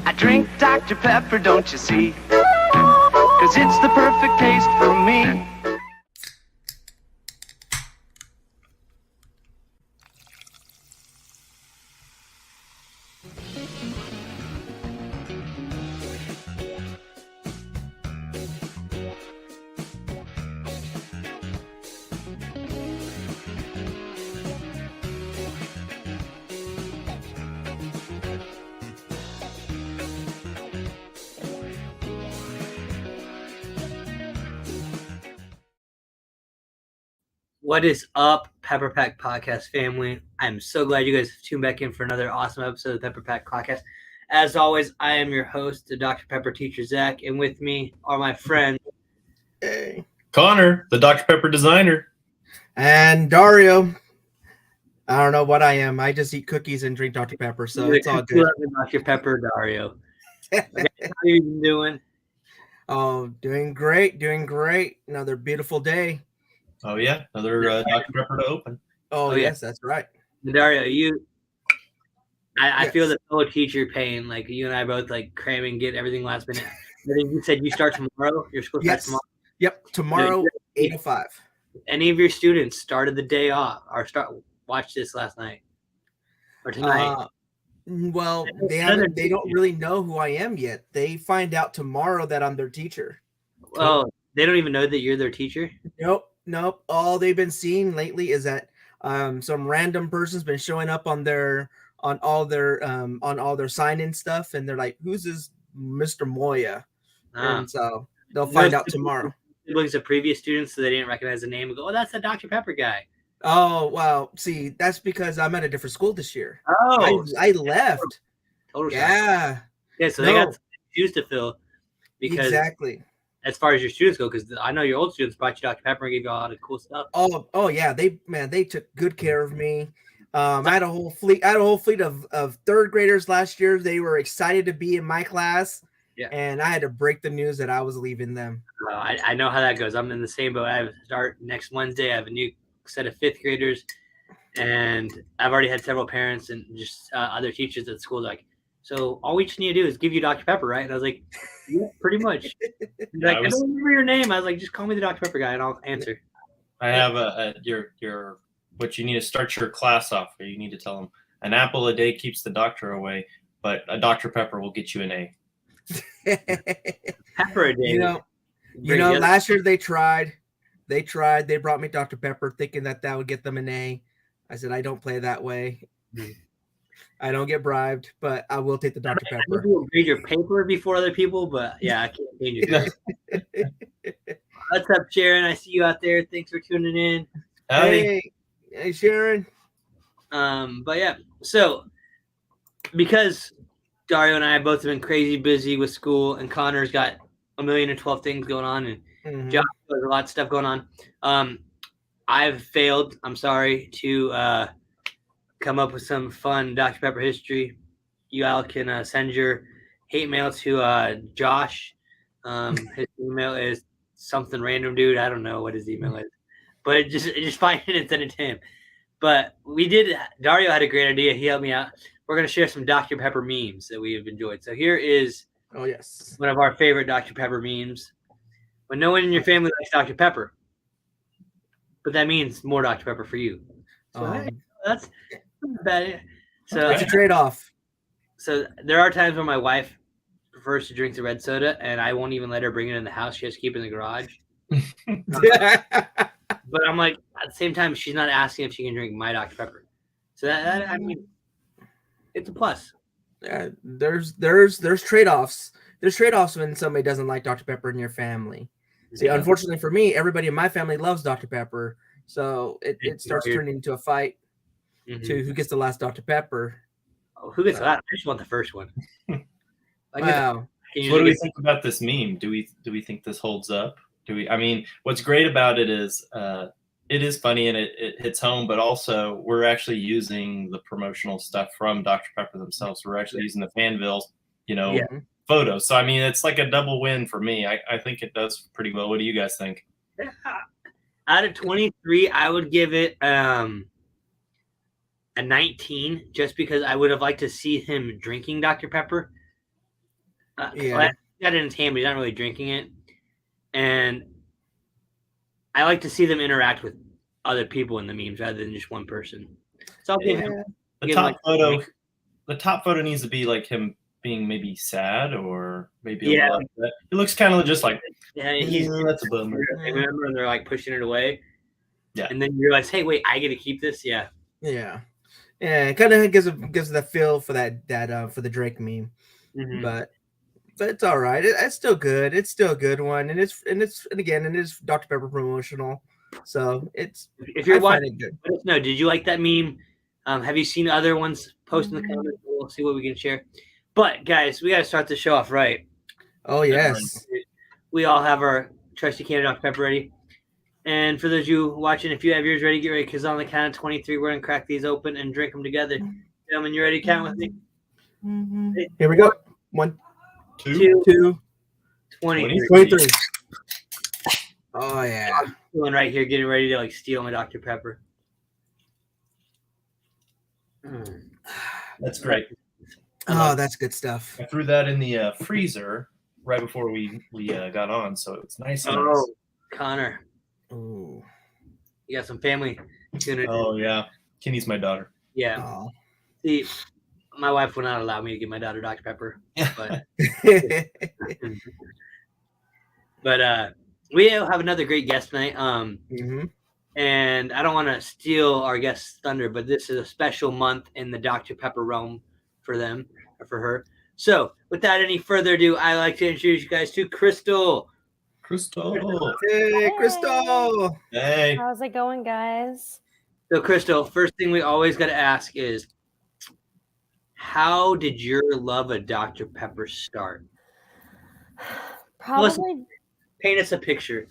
I drink Dr. Pepper, don't you see? 'Cause it's the perfect taste for me. What is up, Pepper Pack Podcast family? I'm so glad you guys have tuned back in for another awesome episode of the Pepper Pack Podcast. As always, I am your host, the Dr. Pepper teacher, Zach, and with me are my friends. Hey. Konnor, the Dr. Pepper designer. And Dario. I don't know what I am. I just eat cookies and drink Dr. Pepper, so it's all good. Dr. Pepper, Dario. Okay, how you been doing? Oh, doing great. Another beautiful day. Oh, yeah. Another Dr. Pepper to open. Oh yes, that's right. Dario, I Yes. feel the fellow teacher pain. Like, you and I both, like, cramming, get everything last minute. I think you said you start tomorrow. Your school starts Yes. tomorrow. Yep. Tomorrow, 8:05. Any of your students started the day off or watched this last night or tonight? Well, they don't really know who I am yet. They find out tomorrow that I'm their teacher. Oh, they don't even know that you're their teacher? Nope. All they've been seeing lately is that some random person's been showing up on all their sign-in stuff, and they're like, "Who's this Mr. Moya?" And so they'll find out tomorrow. Siblings of previous students, so they didn't recognize the name and go, "Oh, that's the Dr. Pepper guy." Oh, well, see, that's because I'm at a different school this year. Oh, I left. Total shock. Yeah. Yeah, so they got some shoes to fill because Exactly. as far as your students go, because I know your old students brought you Dr. Pepper and gave you a lot of cool stuff. Oh yeah, they took good care of me. I had a whole fleet of third graders last year. They were excited to be in my class. Yeah. And I had to break the news that I was leaving them. I know how that goes. I'm in the same boat. I start next Wednesday. I have a new set of fifth graders, and I've already had several parents and just other teachers at school like, so all we just need to do is give you Dr. Pepper, right? And I was like, yeah, pretty much. Like, I don't remember your name. I was like, just call me the Dr. Pepper guy, and I'll answer. I have your what you need to start your class off with. You need to tell them an apple a day keeps the doctor away, but a Dr. Pepper will get you an A. Pepper a day. You know, last year they tried. They brought me Dr. Pepper thinking that would get them an A. I said, I don't play that way. I don't get bribed, but I will take the Dr. Pepper. I will read your paper before other people, but yeah, I can't change it. What's up, Sharon? I see you out there. Thanks for tuning in. Hey, Sharon. But yeah, so because Dario and I both have been crazy busy with school, and Konnor's got 1,012 things going on, and Josh has a lot of stuff going on. I've failed. I'm sorry to come up with some fun Dr. Pepper history. You all can send your hate mail to Josh. His email is something random, dude. I don't know what his email is, but just find it and send it to him. But Dario had a great idea. He helped me out. We're going to share some Dr. Pepper memes that we have enjoyed. So here is one of our favorite Dr. Pepper memes. When no one in your family likes Dr. Pepper, but that means more Dr. Pepper for you. So that's not bad. So it's a trade-off. So there are times when my wife prefers to drink the red soda, and I won't even let her bring it in the house. She has to keep it in the garage. But I'm like, at the same time, she's not asking if she can drink my Dr. Pepper. So that I mean, it's a plus. Yeah, there's trade-offs. There's trade-offs when somebody doesn't like Dr. Pepper in your family. See, unfortunately for me, everybody in my family loves Dr. Pepper, so it starts turning into a fight to who gets the last Dr. Pepper. Oh, who gets the last? I just want the first one. Wow. So what do we think about this meme? Do we think this holds up? I mean, what's great about it is funny and it hits home, but also we're actually using the promotional stuff from Dr. Pepper themselves. We're actually using the Fanville, photos. So I mean, it's like a double win for me. I think it does pretty well. What do you guys think? Yeah. Out of 23, I would give it a 19, just because I would have liked to see him drinking Dr. Pepper. Yeah. Well, he got it in his hand, but he's not really drinking it. And I like to see them interact with other people in the memes rather than just one person. So I'll give him The top photo needs to be like him being maybe sad or maybe a little upset. It looks kind of just like that's a bummer. I remember when they're like pushing it away. Yeah. And then you realize, hey, wait, I get to keep this. Yeah. Yeah. It kind of gives that feel for that for the Drake meme, but it's all right. It's still good. It's still a good one, and again, it is Dr. Pepper promotional, so it's. If you're watching, let us know. Did you like that meme? Have you seen other ones? Post in the comments. We'll see what we can share. But guys, we got to start the show off right. Oh yes. We all have our trusty can of Dr. Pepper ready. And for those of you watching, if you have yours ready, get ready, because on the count of 23, we're going to crack these open and drink them together. Gentlemen, you ready to count with me? Here we go. 1, 2, 23. Oh, yeah. I'm feeling right here, getting ready to like steal my Dr. Pepper. That's great. Oh, that's good stuff. I threw that in the freezer right before we got on, so it's nice. Oh, Konnor. Ooh. You got some family tuning in. Oh, yeah. Kenny's my daughter. Yeah. Oh. See, my wife would not allow me to give my daughter Dr. Pepper. But, but we have another great guest tonight. And I don't want to steal our guest's thunder, but this is a special month in the Dr. Pepper realm for them, or for her. So, without any further ado, I'd like to introduce you guys to Crystal. Hey, Crystal. Hey. How's it going, guys? So, Crystal, first thing we always got to ask is, how did your love of Dr. Pepper start? Probably. Paint us a picture.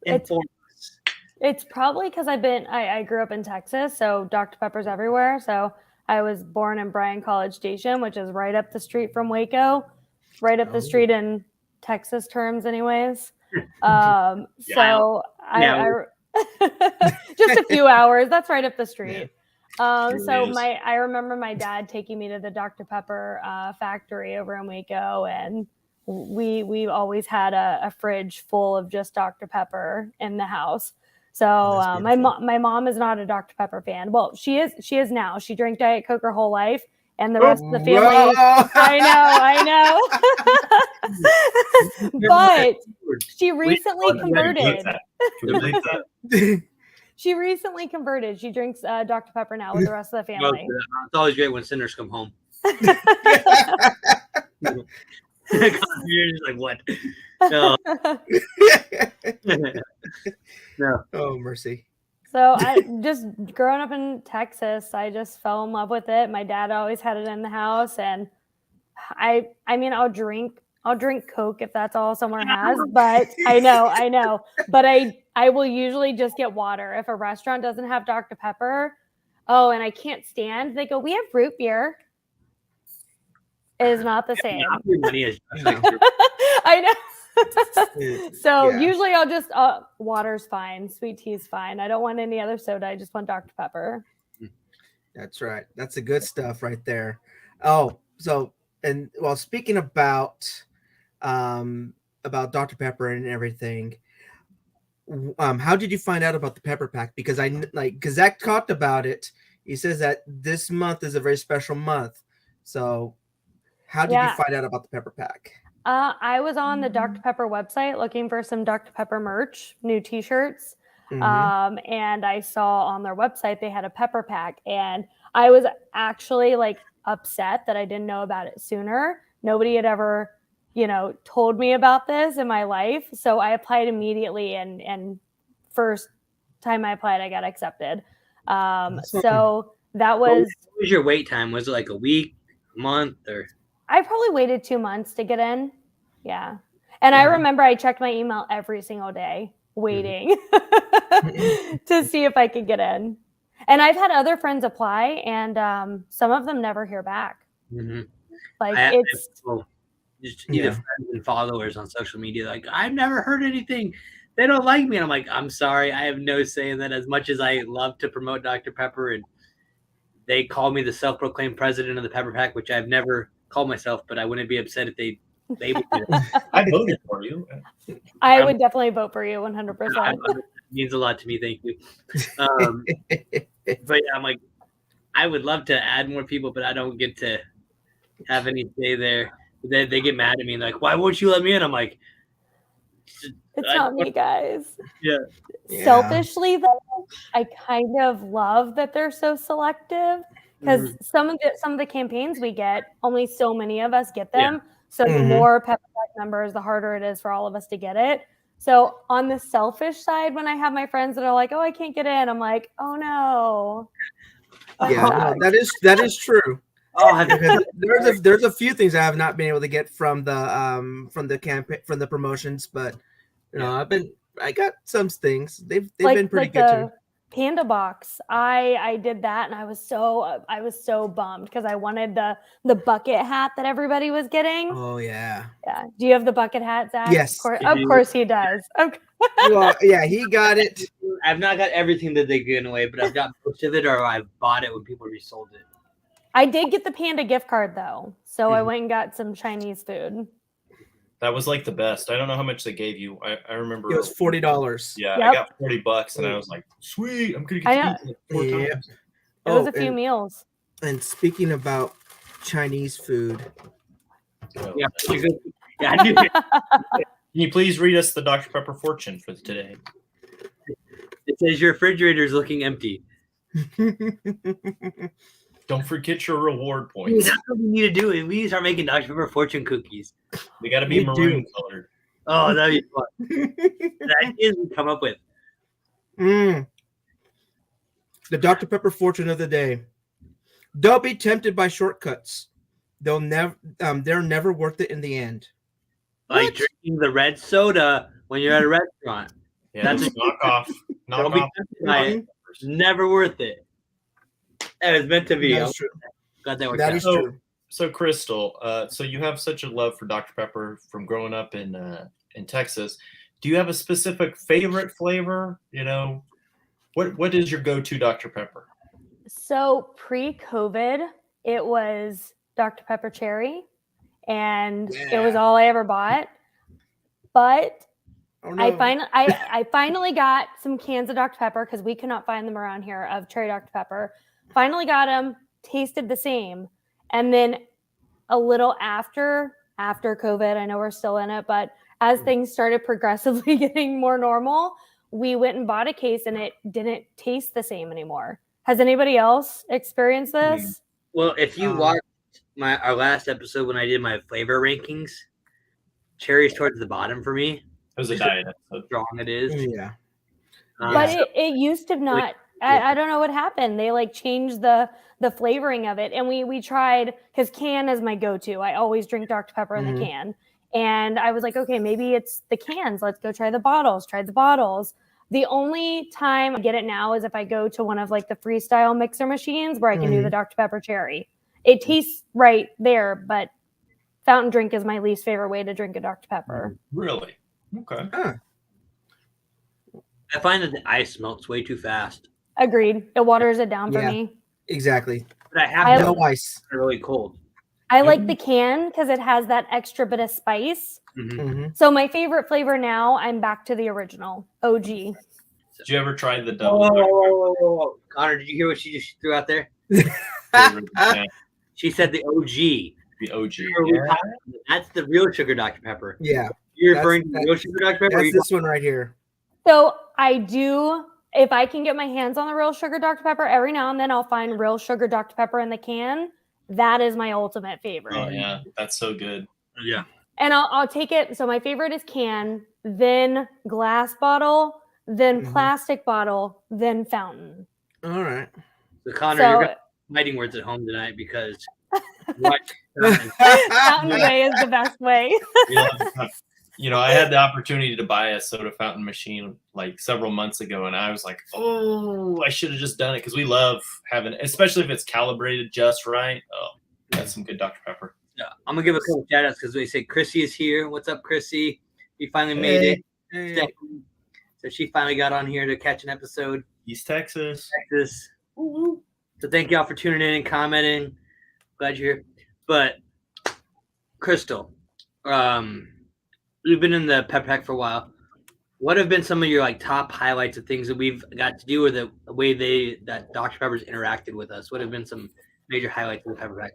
It's probably because I grew up in Texas, so Dr. Pepper's everywhere. So I was born in Bryan College Station, which is right up the street from Waco, right up the street in Texas terms, anyways. So I just a few hours. That's right up the street. So I remember my dad taking me to the Dr. Pepper factory over in Waco, and we always had a fridge full of just Dr. Pepper in the house. So my mom is not a Dr. Pepper fan. Well, she is now. She drank Diet Coke her whole life, and the rest of the family. I know. But she recently converted. She recently converted. She drinks Dr. Pepper now with the rest of the family. It's always great when sinners come home. You're just like, what? No. No. Oh, mercy. So I just growing up in Texas, I just fell in love with it. My dad always had it in the house, and I mean, I'll drink Coke if that's all someone has, but I know. But I will usually just get water. If a restaurant doesn't have Dr. Pepper, and I can't stand, they go, we have root beer. It is not the same. I know. So usually I'll just water's fine, sweet tea's fine. I don't want any other soda. I just want Dr. Pepper. That's right. That's the good stuff right there. Oh, so and well, speaking about Dr. Pepper and everything, how did you find out about the Pepper Pack? Because because Zach talked about it. He says that this month is a very special month. So how did you find out about the Pepper Pack? I was on the Dr. Pepper website looking for some Dr. Pepper merch, new t-shirts. And I saw on their website they had a Pepper Pack, and I was actually like upset that I didn't know about it sooner. Nobody had ever, told me about this in my life. So I applied immediately, and first time I applied, I got accepted. So that was. What was your wait time? Was it like a week, a month, or? I probably waited 2 months to get in. Yeah. And I remember I checked my email every single day waiting to see if I could get in. And I've had other friends apply, and some of them never hear back. Like it's just either friends and followers on social media. Like, I've never heard anything. They don't like me. And I'm like, I'm sorry. I have no say in that. As much as I love to promote Dr. Pepper, and they call me the self-proclaimed president of the Pepper Pack, which I've never called myself, but I wouldn't be upset if they Maybe. I voted for you. I would definitely vote for you 100%. Means a lot to me. Thank you. But I'm like, I would love to add more people, but I don't get to have any say there. They get mad at me and like, why won't you let me in? I'm like, It's not me, guys. Yeah. Selfishly, though, I kind of love that they're so selective because some of the campaigns we get, only so many of us get them. So the more Pepper Pack members, the harder it is for all of us to get it. So on the selfish side, when I have my friends that are like, "Oh, I can't get in," I'm like, "Oh no." No, that is true. There's a few things I have not been able to get from the campaign, from the promotions, but you know, I got some things. They've been pretty good too. Panda box. I did that and I was so bummed because I wanted the bucket hat that everybody was getting. Oh yeah. Yeah. Do you have the bucket hat, Zach? Yes. Of course he does. Okay. Well, yeah, he got it. I've not got everything that they've given away, but I've got most of it, or I've bought it when people resold it. I did get the Panda gift card though, so I went and got some Chinese food. That was like the best. I don't know how much they gave you. I remember it was $40. Yeah, I got $40, and I was like, "Sweet, I'm gonna get to eat it 4 times." It was a few meals. And speaking about Chinese food, yeah, I knew it. Can you please read us the Dr. Pepper fortune for today? It says your refrigerator is looking empty. Don't forget your reward points. That's what we need to do. We need to start making Dr. Pepper fortune cookies. They got to be maroon colored. Oh, that'd be fun. That is what we come up with. The Dr. Pepper fortune of the day. Don't be tempted by shortcuts. They're never worth it in the end. Like drinking the red soda when you're at a restaurant. Yeah, that's a knockoff. Don't be tempted by it. Never worth it. That is meant to be. That's true. Got that worked That out. is true. So Crystal, so you have such a love for Dr. Pepper from growing up in Texas. Do you have a specific favorite flavor? You know, what is your go-to Dr. Pepper? So pre-COVID, it was Dr. Pepper Cherry, and it was all I ever bought. But I finally got some cans of Dr. Pepper because we could not find them around here of cherry Dr. Pepper. Finally got them, tasted the same. And then a little after COVID, I know we're still in it, but as things started progressively getting more normal, we went and bought a case and it didn't taste the same anymore. Has anybody else experienced this? Well, if you watched our last episode when I did my flavor rankings, cherry's towards the bottom for me. It was a diet How strong it is. Yeah. But it used to not. I don't know what happened. They like changed the flavoring of it. And we tried, because can is my go-to. I always drink Dr. Pepper in the can. And I was like, okay, maybe it's the cans. Let's go try the bottles. Tried the bottles. The only time I get it now is if I go to one of like the freestyle mixer machines where I can do the Dr. Pepper cherry. It tastes right there, but fountain drink is my least favorite way to drink a Dr. Pepper. Really? Okay. I find that the ice melts way too fast. Agreed. It waters it down for me. Exactly. But I have no ice. Really cold. I like the can because it has that extra bit of spice. So my favorite flavor now, I'm back to the original OG. Did you ever try the double? Oh, Konnor, did you hear what she just threw out there? She said the OG. The OG. Yeah. That's the real sugar Dr. Pepper. Yeah. You're referring to the real sugar Dr. Pepper? That's this one right here. So I do, if I can get my hands on the real sugar Dr. Pepper, every now and then I'll find real sugar Dr. Pepper in the can. That is my ultimate favorite. Oh yeah, that's so good. Yeah. And I'll take it. So my favorite is can, then glass bottle, then plastic bottle, then fountain. All right. So Konnor, you're got fighting words at home tonight because fountain way is the best way. You know, I had the opportunity to buy a soda fountain machine like several months ago, and I was like, oh, I should have just done it because we love having, especially if it's calibrated just right. Oh, that's some good Dr. Pepper. Yeah, I'm gonna give a couple shout outs because they say Chrissy is here. What's up, Chrissy? You finally made it. Hey. So she finally got on here to catch an episode. East Texas. So thank y'all for tuning in and commenting. Glad you're here. But Crystal, We've been in the Pep Pack for a while. What have been some of your like top highlights of things that we've got to do, or the way that Dr. Pepper's interacted with us? What have been some major highlights of the Pepper Pack?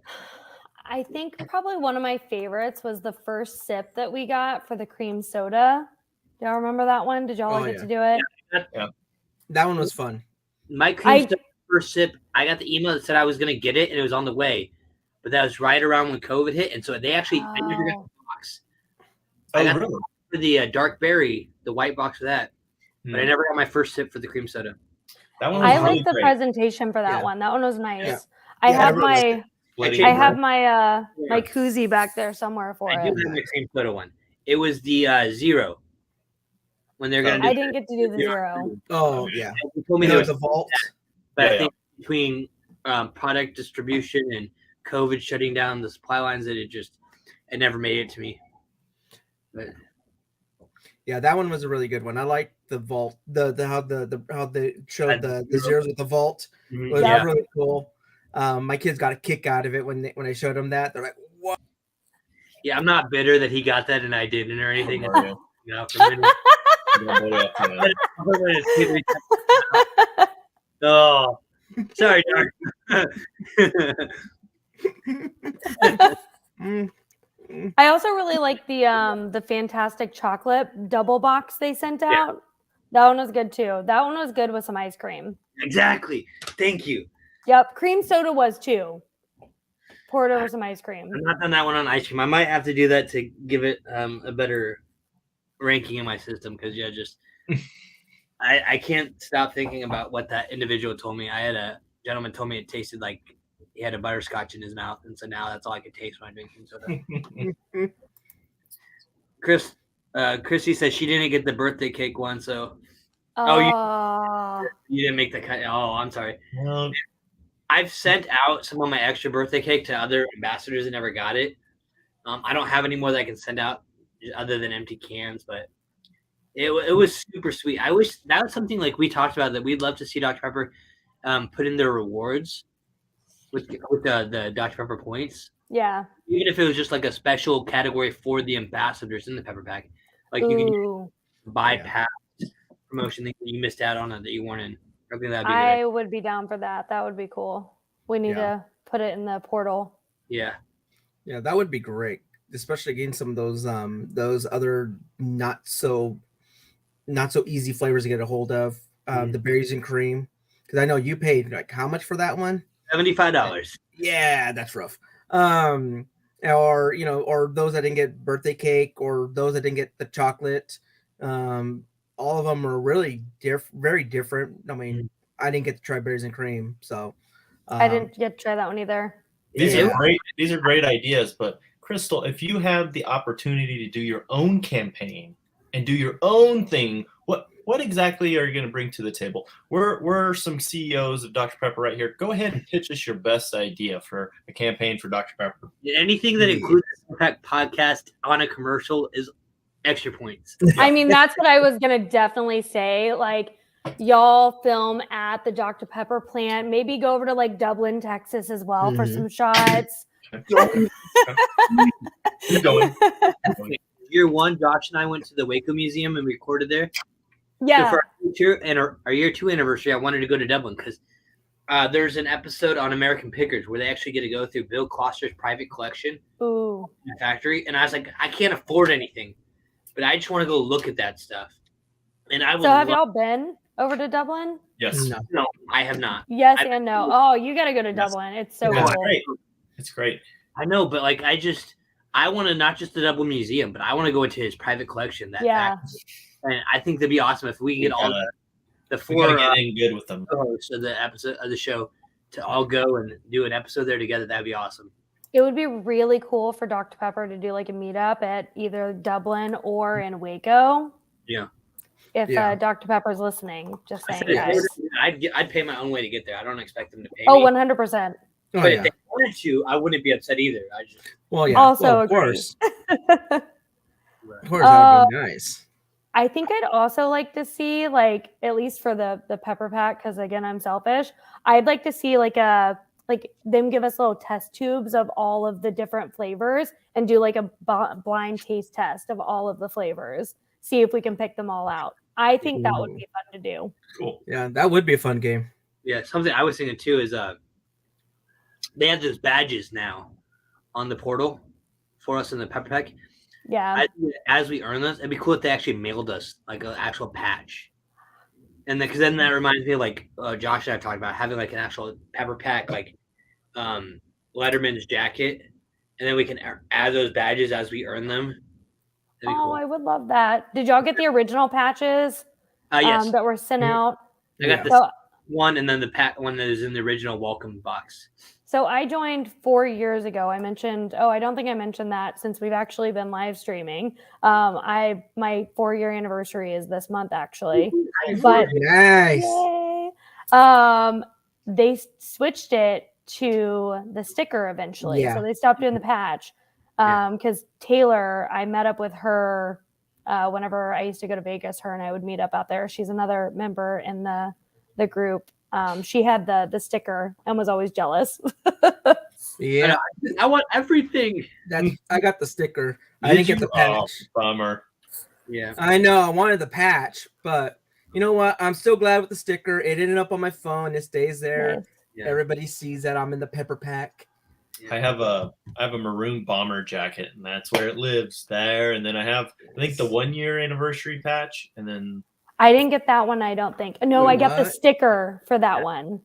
I think probably one of my favorites was the first sip that we got for the cream soda. Do y'all remember that one? Did y'all get to do it? Yeah. That one was fun. My cream soda first sip, I got the email that said I was going to get it, and it was on the way. But that was right around when COVID hit, and so they actually I never got the box. I got really? the dark berry, the white box of that, but I never got my first sip for the cream soda. That one was I really like the great. presentation for that one. That one was nice. Yeah. I Yeah, have everyone my my koozie back there somewhere for I it. do have the cream soda one. It was the zero. When they're gonna do I didn't get to do the zero. Oh yeah. They told me You there know, was the vault. but Yeah, I think between product distribution and COVID shutting down the supply lines, that it never made it to me. But Yeah, that one was a really good one. I like the vault. How they showed the zeros with the vault was really cool. My kids got a kick out of it when I showed them that. They're like, "What?" Yeah, I'm not bitter that he got that and I didn't or anything. Dario. You know, for a minute. Oh, sorry, Dark. I also really like the fantastic chocolate double box they sent out. That one was good too. That one was good with some ice cream. Exactly. Thank you. Yep, cream soda was too. Poured over some ice cream. I've not done that one on ice cream. I might have to do that to give it a better ranking in my system because I can't stop thinking about what that individual told me. I had a gentleman told me it tasted like he had a butterscotch in his mouth, and so now that's all I could taste when I drink soda. Chrissy said she didn't get the birthday cake one, so you didn't make the cut. Oh, I'm sorry. Well, I've sent out some of my extra birthday cake to other ambassadors that never got it. I don't have any more that I can send out other than empty cans, but it was super sweet. I wish that was something like we talked about that we'd love to see Dr. Pepper put in their rewards with the Dr. Pepper points. Yeah. Even if it was just like a special category for the ambassadors in the Pepper Pack. Like you can bypass promotion that you missed out on that you weren't in. I think that'd be I would be down for that. That would be cool. We need to put it in the portal. Yeah. Yeah, that would be great, especially getting some of those other not so easy flavors to get a hold of. The berries and cream, because I know you paid like how much for that one? $75. Yeah, that's rough. Or or those that didn't get birthday cake, or those that didn't get the chocolate. All of them are really very different. I mean, I didn't get to try berries and cream, so I didn't get to try that one either. These are great. These are great ideas, but Crystal, if you have the opportunity to do your own campaign and do your own thing, what exactly are you going to bring to the table? We're some CEOs of Dr. Pepper right here. Go ahead and pitch us your best idea for a campaign for Dr. Pepper. Anything that includes the podcast on a commercial is extra points. I mean, that's what I was going to definitely say. Like, y'all film at the Dr. Pepper plant. Maybe go over to like Dublin, Texas as well for some shots. Keep going. Year one, Josh and I went to the Waco Museum and recorded there. Yeah. So for our year 2 anniversary, I wanted to go to Dublin because there's an episode on American Pickers where they actually get to go through Bill Kloster's private collection factory. And I was like, I can't afford anything, but I just want to go look at that stuff. And I So have y'all been over to Dublin? Yes. No, I have not. Yes and no. Oh, you got to go to Dublin. It's so cool. Great. It's great. I know, but like I want to not just the Dublin Museum, but I want to go into his private collection. And I think that'd be awesome if we can get all the 4 get in good with them. hosts of the episode of the show to all go and do an episode there together. That'd be awesome. It would be really cool for Dr. Pepper to do like a meetup at either Dublin or in Waco. Yeah. If Dr. Pepper's listening, just saying. I'd pay my own way to get there. I don't expect them to pay me. 100%. But if they wanted to, I wouldn't be upset either. Also of agree. course. Of course, that would be nice. I think I'd also like to see, like, at least for the Pepper Pack, because again, I'm selfish. I'd like to see like a like them give us little test tubes of all of the different flavors and do like a blind taste test of all of the flavors. See if we can pick them all out. I think that would be fun to do. Cool. Yeah, that would be a fun game. Yeah, something I was thinking too is they have those badges now on the portal for us in the Pepper Pack. Yeah. As we earn those, it'd be cool if they actually mailed us like an actual patch. And because then that reminds me of like Josh and I talked about having like an actual Pepper Pack like Letterman's jacket, and then we can add those badges as we earn them. Oh, cool. I would love that. Did y'all get the original patches Yes. that were sent out? I got this one, and then the one that is in the original welcome box. So I joined 4 years ago. I don't think I mentioned that since we've actually been live streaming. My 4-year anniversary is this month actually. But Nice. yay. They switched it to the sticker eventually. Yeah. So they stopped doing the patch. Because Taylor, I met up with her whenever I used to go to Vegas. Her and I would meet up out there. She's another member in the group. She had the sticker and was always jealous. Yeah, I want everything. I got the sticker. I didn't get the patch. Oh, bummer. Yeah. I know. I wanted the patch, but you know what? I'm still glad with the sticker. It ended up on my phone. It stays there. Nice. Yeah. Everybody sees that I'm in the Pepper Pack. I have a maroon bomber jacket, and that's where it lives there. And then I think the 1-year anniversary patch, and then I didn't get that one, I don't think. No, Wait, I got the what? sticker for that one.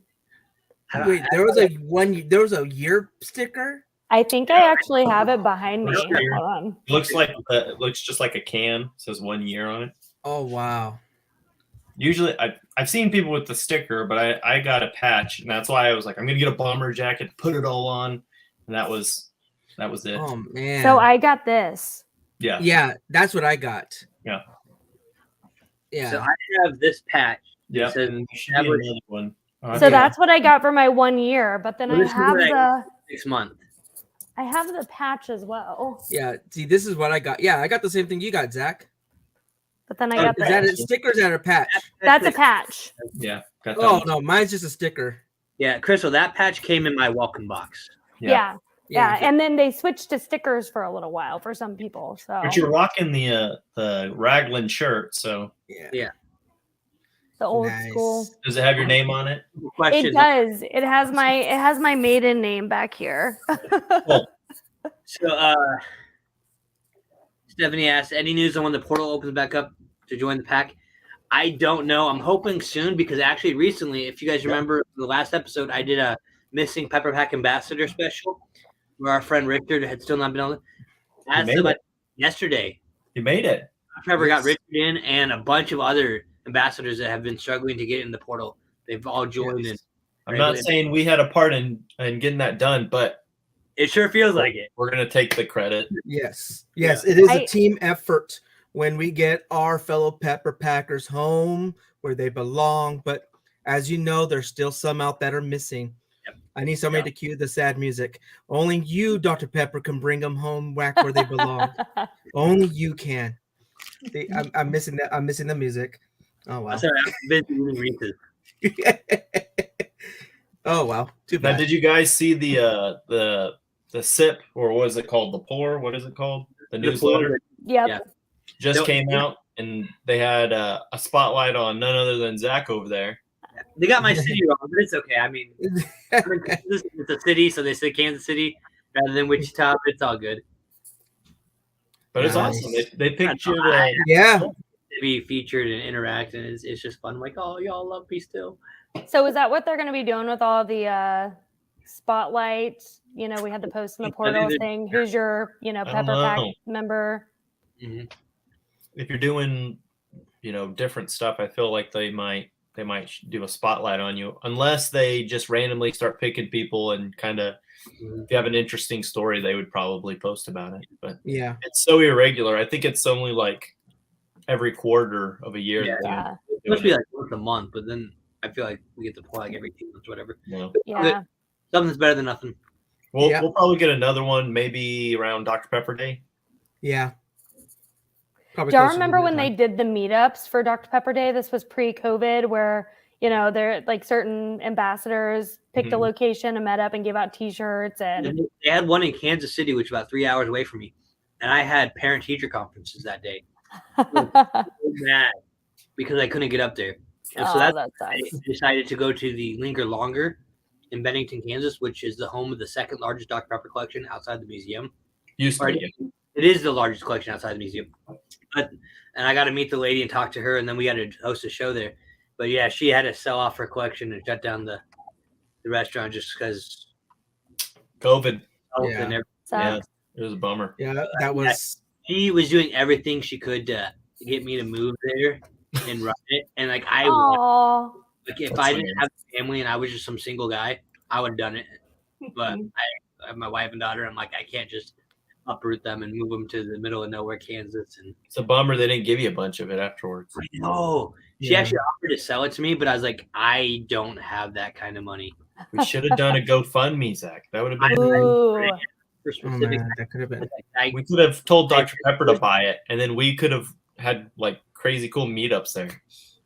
Wait, there was a year sticker? I think I actually have it behind me. Sure. Hold on. it looks just like a can. It says 1 year on it. Oh wow. Usually, I've seen people with the sticker, but I got a patch, and that's why I was like, I'm gonna get a bomber jacket, put it all on, and that was it. Oh man. So I got this. Yeah. Yeah, that's what I got. Yeah. Yeah. So I have this patch. Yeah. It says And there should be another one. So that's what I got for my 1 year. But then Well, I this is have like 6 months. I have the patch as well. Yeah. See, this is what I got. Yeah, I got the same thing you got, Zach. But then I got Is that this. a stickers and a patch? That's a patch. Yeah. Got that Oh one. no, mine's just a sticker. Yeah, Crystal, that patch came in my welcome box. Yeah. And then they switched to stickers for a little while for some people. So But you're rocking the Raglan shirt, so Yeah. the old Nice. school. does it have your name on it? Question. It does. It has my maiden name back here. Cool. So, Stephanie asked, any news on when the portal opens back up to join the pack? I don't know. I'm hoping soon because actually recently, if you guys remember the last episode, I did a missing Pepper Pack ambassador special where our friend Richard had still not been on. As made of it. yesterday, You made it. Trevor got Richard in and a bunch of other ambassadors that have been struggling to get in the portal. They've all joined in. I'm not saying we had a part in getting that done, but It sure feels like it. we're gonna take the credit. Yes. Yes, it is a team effort when we get our fellow Pepper Packers home where they belong. But as you know, there's still some out that are missing. Yep. I need somebody to cue the sad music. Only you, Dr. Pepper, can bring them home back where they belong. Only you can. I'm missing that. I'm missing the music. Oh wow. Sorry, I'm busy eating Reese's. Oh wow. Too Now, bad. did you guys see the sip, or what is it called? The pour? What is it called? The newsletter Yep. Yeah. just came out, and they had a spotlight on none other than Zach over there. They got my city wrong, but it's okay. I mean, it's a city, so they say Kansas City rather than Wichita. But it's all good. But it's Nice. awesome. They picked you. Yeah. To be featured and interact, and it's just fun. I'm like, oh, y'all love me still. So is that what they're going to be doing with all the spotlight? You know, we had the post in the portal saying, "Who's your Pepper Pack member?" Mm-hmm. If you're doing, different stuff, I feel like they might do a spotlight on you, unless they just randomly start picking people and kind of. If you have an interesting story, they would probably post about it. But Yeah. it's so irregular. I think it's only like every quarter of a year. Yeah. Yeah. It must be like once a month, but then I feel like we get to play like every 2 months, whatever. Yeah. Something's better than nothing. We'll probably get another one maybe around Dr. Pepper Day. Yeah. Probably Do y'all closer to remember when that they time. did the meetups for Dr. Pepper Day? This was pre-COVID, where they're like certain ambassadors picked a location and met up and gave out T-shirts. And they had one in Kansas City, which is about 3 hours away from me. And I had parent-teacher conferences that day. I was so mad because I couldn't get up there. And so that I sucks. decided to go to the Linger Longer in Bennington, Kansas, which is the home of the second largest Dr. Pepper collection outside the museum. Used to be. It is the largest collection outside the museum. And I got to meet the lady and talk to her, and then we got to host a show there. But yeah, she had to sell off her collection and shut down the restaurant just because COVID. And everything. Yeah, it was a bummer. Yeah, that was. She was doing everything she could to get me to move there and run it, and like if I didn't have a family and I was just some single guy, I would have done it. But I have my wife and daughter. I'm like, I can't just uproot them and move them to the middle of nowhere, Kansas. And it's a bummer they didn't give you a bunch of it afterwards. I know. She actually offered to sell it to me, but I was like, I don't have that kind of money. We should have done a GoFundMe, Zach. That would have been for specific. That could have been. We could have told Dr. Pepper to buy it, and then we could have had like crazy cool meetups there.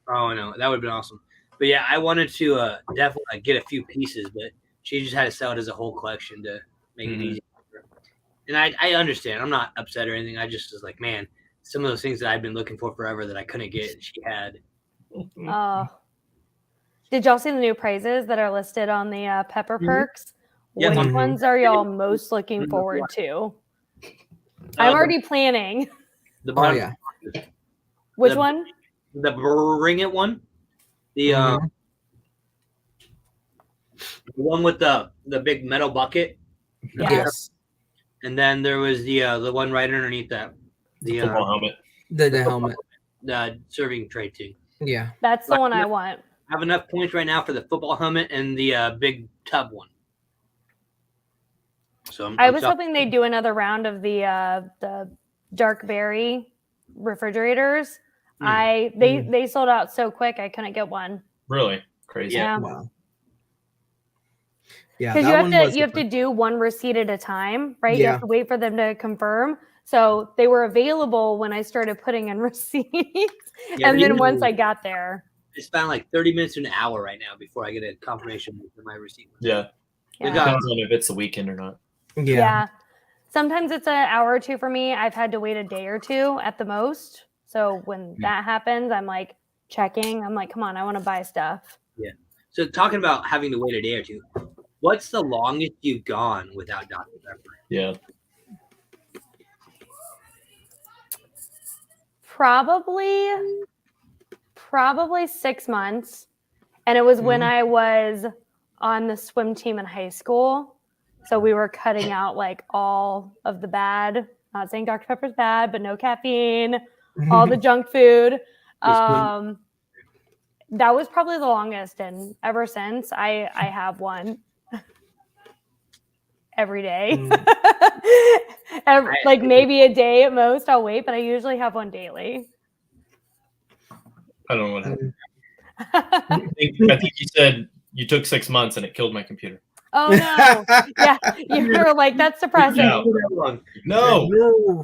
Oh no, that would have been awesome. But yeah, I wanted to definitely get a few pieces, but she just had to sell it as a whole collection to make it easy. And I understand. I'm not upset or anything. I just was like, man, some of those things that I've been looking for forever that I couldn't get, she had. Did y'all see the new prizes that are listed on the Pepper Perks? Yeah, Which ones are y'all most looking forward to? I'm already planning. Which one? The Bring It one. The one with the big metal bucket. Yes. And then there was the one right underneath that. The football helmet. The helmet. The serving tray too. Yeah. That's the one I want. I have enough points right now for the football helmet and the big tub one. So I was hoping they'd do another round of the dark berry refrigerators. They sold out so quick I couldn't get one. Really crazy. Yeah. Wow. Yeah, because you have to do one receipt at a time, right? Yeah. You have to wait for them to confirm. So they were available when I started putting in receipts, and then once I got there, it's found like 30 minutes to an hour right now before I get a confirmation for my receipt. Yeah. Depends on if it's the weekend or not. Yeah. Sometimes it's an hour or two for me. I've had to wait a day or two at the most. So when that happens, I'm like checking. I'm like, come on, I want to buy stuff. Yeah. So talking about having to wait a day or two, what's the longest you've gone without Dr. Pepper? Yeah. Probably 6 months. And it was when I was on the swim team in high school. So we were cutting out like all of the bad, not saying Dr. Pepper's bad, but no caffeine, all the junk food. That was probably the longest. And ever since I have one every day. Like maybe a day at most, I'll wait, but I usually have one daily. I don't know what happened. I think you said you took 6 months and it killed my computer. Oh no! Yeah, you were like, that's depressing. No,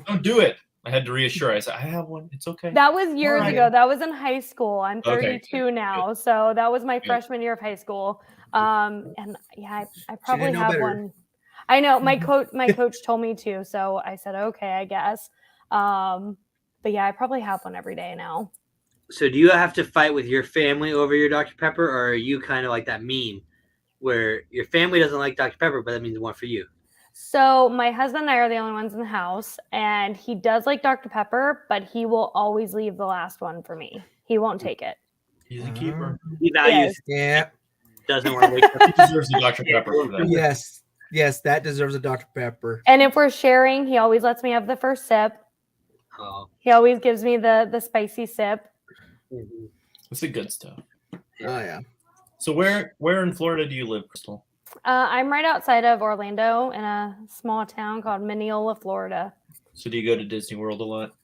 don't do it. I had to reassure. I said, I have one. It's okay. That was years ago. That was in high school. I'm 32 now, Good. so that was my freshman year of high school. And yeah, I probably have one. I know my coach told me to, so I said okay, I guess. But yeah, I probably have one every day now. So do you have to fight with your family over your Dr. Pepper, or are you kind of like that meme where your family doesn't like Dr. Pepper, but that means one for you? So my husband and I are the only ones in the house, and he does like Dr. Pepper, but he will always leave the last one for me. He won't take it. He's a keeper. He values. Yeah. Doesn't want to wake up. He deserves a Dr. Pepper for that. Yes, that deserves a Dr. Pepper. And if we're sharing, he always lets me have the first sip. Oh. He always gives me the spicy sip. That's the good stuff. Oh yeah. So where in Florida do you live, Crystal? I'm right outside of Orlando in a small town called Mineola, Florida. So do you go to Disney World a lot?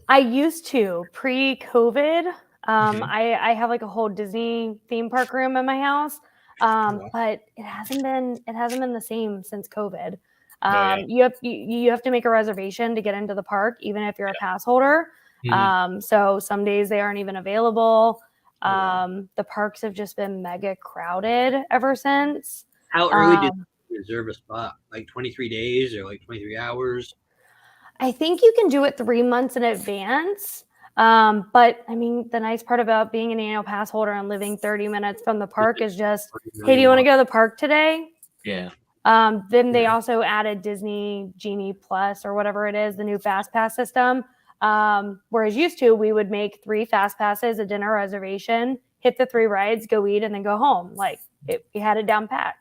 I used to pre-COVID. I have like a whole Disney theme park room in my house. But it hasn't been the same since COVID. You have to make a reservation to get into the park, even if you're a pass holder. So some days they aren't even available. The parks have just been mega crowded ever since. How early did you reserve a spot? Like 23 days or like 23 hours? I think you can do it 3 months in advance. But I mean, the nice part about being an annual pass holder and living 30 minutes from the park is just, hey, do you want to go to the park today? Yeah. Then they also added Disney Genie Plus or whatever it is, the new Fast Pass system. Whereas used to, we would make 3 Fast Passes, a dinner reservation, hit the 3 rides, go eat, and then go home. Like we had it down pat.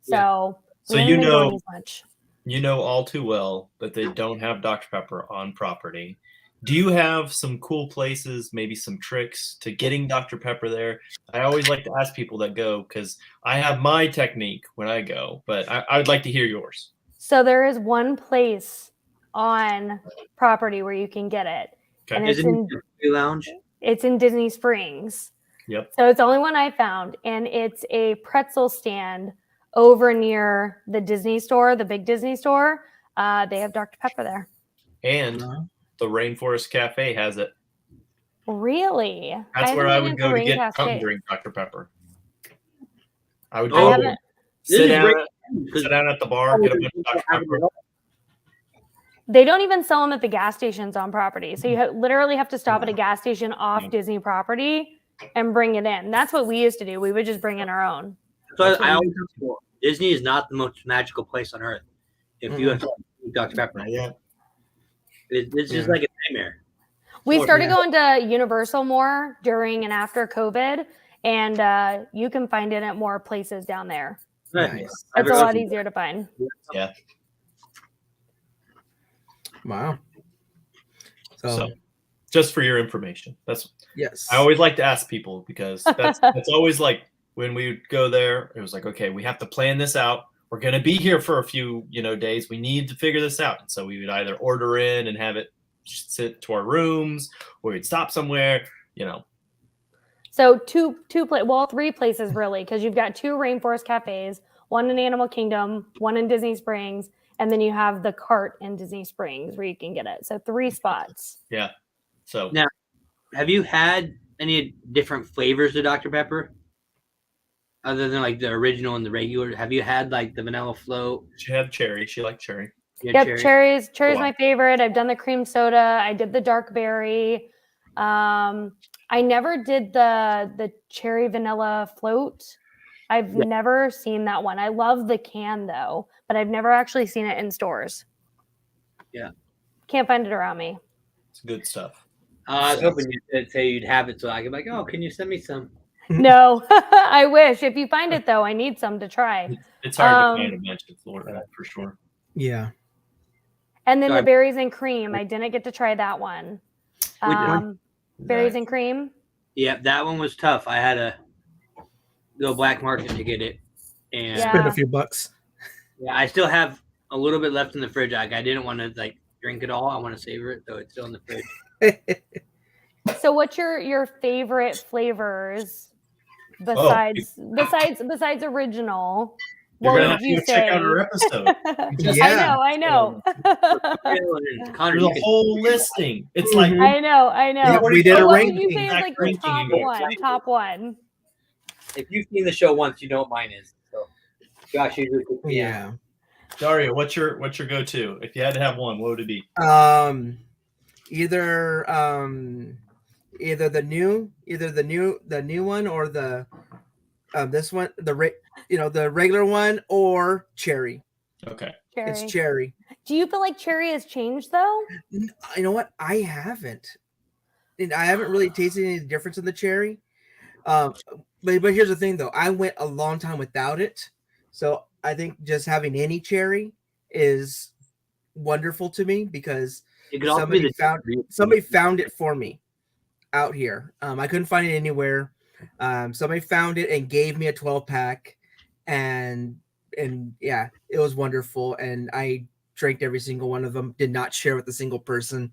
So we didn't even go as much. You know all too well that they don't have Dr. Pepper on property. Do you have some cool places, maybe some tricks to getting Dr. Pepper there? I always like to ask people that go because I have my technique when I go, but I would like to hear yours. So there is one place on property where you can get it. Okay. And Is it in the lounge? It's in Disney Springs. Yep. So it's the only one I found. And it's a pretzel stand over near the Disney store, the big Disney store. They have Dr. Pepper there. And the Rainforest Cafe has it. Really? That's where I would go to get and drink Dr. Pepper. I would go there, sit down at the bar, get a bunch of Dr. Pepper. They don't even sell them at the gas stations on property. So you literally have to stop at a gas station off Disney property and bring it in. That's what we used to do. We would just bring in our own. So I always tell people, Disney is not the most magical place on earth. If you have Dr. Pepper, it's just like a nightmare. We started going to Universal more during and after COVID, and you can find it at more places down there. Nice. It's a lot easier to find. Yeah. Wow. So just for your information, yes. I always like to ask people because that's always like when we would go there, it was like, okay, we have to plan this out. We're going to be here for a few, days. We need to figure this out. And so we would either order in and have it sit to our rooms, or we'd stop somewhere, So 3 places really, because you've got 2 Rainforest Cafes, one in Animal Kingdom, one in Disney Springs, and then you have the cart in Disney Springs where you can get it. So 3 spots. Yeah. So now, have you had any different flavors of Dr. Pepper? Other than like the original and the regular, have you had like the vanilla float? She had cherry. She liked cherry. Yep, cherry's my favorite. I've done the cream soda. I did the dark berry. I never did the cherry vanilla float. I've never seen that one. I love the can though, but I've never actually seen it in stores. Yeah. Can't find it around me. It's good stuff. I was hoping you'd say you'd have it so I could be like, oh, can you send me some? No, I wish. If you find it though, I need some to try. It's hard to find a bunch in Florida for sure. Yeah. And then the berries and cream. I didn't get to try that one. Berries and cream. Yeah, that one was tough. I had to go black market to get it, and spend a few bucks. Yeah, I still have a little bit left in the fridge. I didn't want to drink it all. I want to savor it, though it's still in the fridge. So, what's your favorite flavors besides original? You're gonna have to check out our episode. I know. Konnor, there's a whole listing. It's like I know. Yeah, we did a ranking. What would you say is like the top one? If you've seen the show once, you know what mine is. So, Josh, yeah. Dario, what's your go-to? If you had to have one, what would it be? Either the new one or the this one, the regular one, or cherry. Okay. Cherry. It's cherry. Do you feel like cherry has changed though? You know what? I haven't really tasted any difference in the cherry. But here's the thing though. I went a long time without it. So I think just having any cherry is wonderful to me because somebody found it for me out here. I couldn't find it anywhere. Somebody found it and gave me a 12-pack, and yeah, it was wonderful. And I drank every single one of them. Did not share with a single person,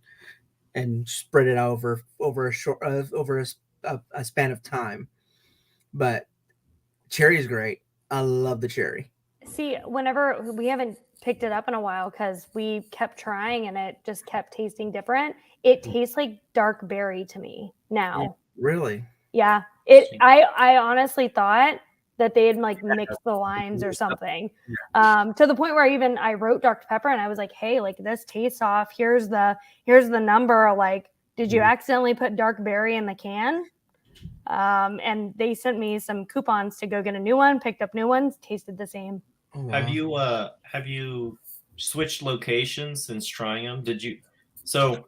and spread it out over a span of time. But cherry is great. I love the cherry. See, whenever we haven't picked it up in a while because we kept trying and it just kept tasting different. It tastes like dark berry to me now. Really? Yeah. I honestly thought that they had like mixed the lines or something, to the point where I wrote Dr. Pepper and I was like, hey, like this tastes off. Here's the number. Like, did you accidentally put dark berry in the can? And they sent me some coupons to go get a new one. Picked up new ones. Tasted the same. Oh, wow. Have you switched locations since trying them? Did you? So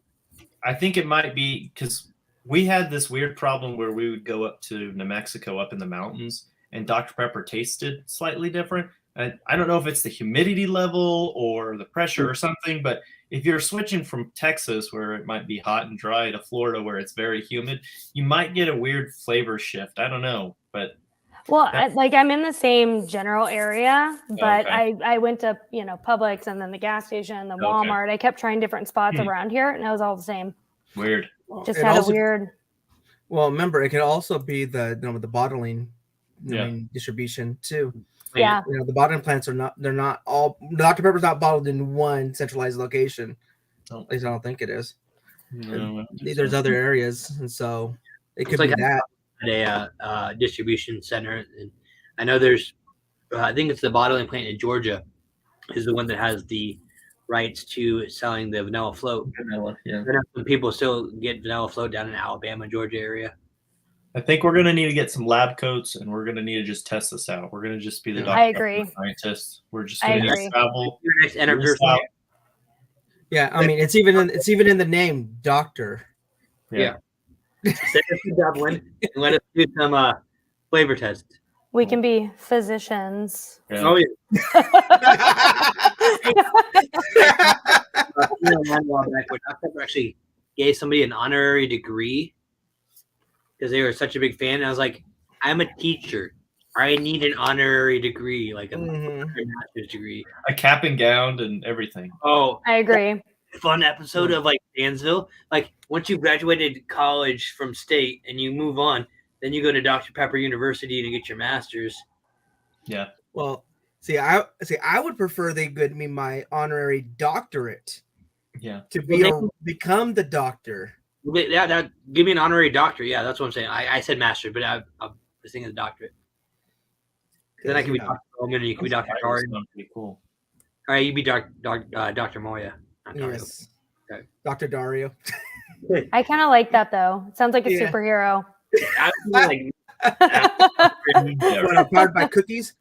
I think it might be because we had this weird problem where we would go up to New Mexico up in the mountains and Dr. Pepper tasted slightly different. I don't know if it's the humidity level or the pressure or something, but if you're switching from Texas where it might be hot and dry to Florida where it's very humid, you might get a weird flavor shift. I don't know, but well, I'm in the same general area, but okay. I went to Publix and then the gas station, the Walmart. Okay. I kept trying different spots around here, and it was all the same. Weird. Just had a weird. Well, remember, it could also be the bottling, distribution too. Yeah. The bottling plants they're not all. Dr. Pepper's not bottled in one centralized location. At least I don't think it is. No, there's other areas, and so it could be that. At a distribution center, and I know there's, I think it's the bottling plant in Georgia, is the one that has the rights to selling the vanilla float. Vanilla, yeah. Some people still get vanilla float down in Alabama, Georgia area. I think we're going to need to get some lab coats, and we're going to need to just test this out. We're going to just be the I agree. Scientists. We're just going to travel. Your next anniversary. Yeah, I mean, it's even in the name, doctor. Yeah. Send us to Dublin and let us do some flavor tests. We can be physicians. Yeah. Oh yeah. Dr. actually gave somebody an honorary degree because they were such a big fan. And I was like, I'm a teacher. I need an honorary degree, like a master's degree, a cap and gown and everything. Oh, I agree. Fun episode of like Dansville. Like once you graduated college from state and you move on, then you go to Dr. Pepper University to get your master's. Yeah. Well, I would prefer they give me my honorary doctorate. Yeah. To become the doctor. Yeah, give me an honorary doctor. Yeah, that's what I'm saying. I said master, but I was thinking the doctorate. Then I can be Dr. Bowman and you can be Dr. Dario. Pretty cool. All right, you be Dr. Moya. Yes. Okay. Dr. Dario. I kind of like that though. It sounds like a superhero. Like, what, I'm powered by cookies?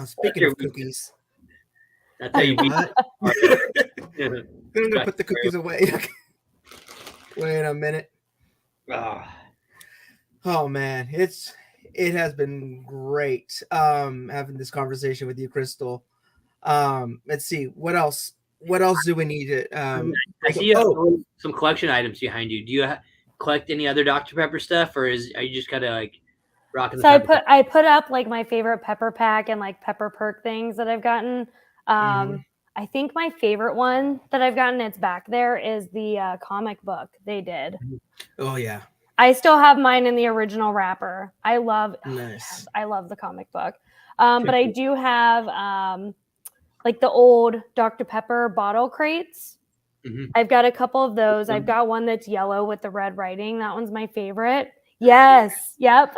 Speaking of cookies. That's how you beat. I'm gonna put the cookies away. Wait a minute. Oh man, it has been great having this conversation with you, Crystal. Let's see, what else do we need to I see you have some collection items behind you. Do you collect any other Dr. Pepper stuff, or are you just kind of like rocking the I put up like my favorite pepper pack and like pepper perk things that I've gotten. I think my favorite one that I've gotten, it's back there, is the comic book they did. Oh yeah. I still have mine in the original wrapper. I love the comic book. But I do have like the old Dr. Pepper bottle crates. Mm-hmm. I've got a couple of those. I've got one that's yellow with the red writing. That one's my favorite. Yes. Yep.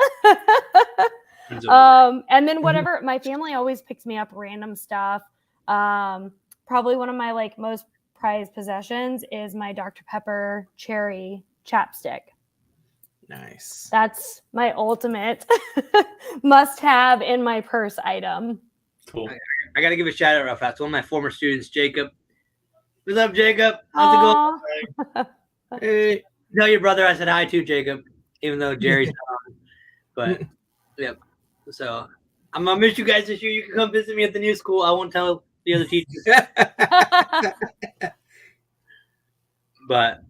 And then whatever, my family always picks me up random stuff. Probably one of my like most prized possessions is my Dr. Pepper cherry chapstick. Nice. That's my ultimate must-have in my purse item. Cool. I got to give a shout out real fast. One of my former students, Jacob. What's up, Jacob? How's it going? Hey, tell your brother I said hi to, Jacob, even though Jerry's not on. But yep. So I'm gonna miss you guys this year. You can come visit me at the new school. I won't tell the other teachers. But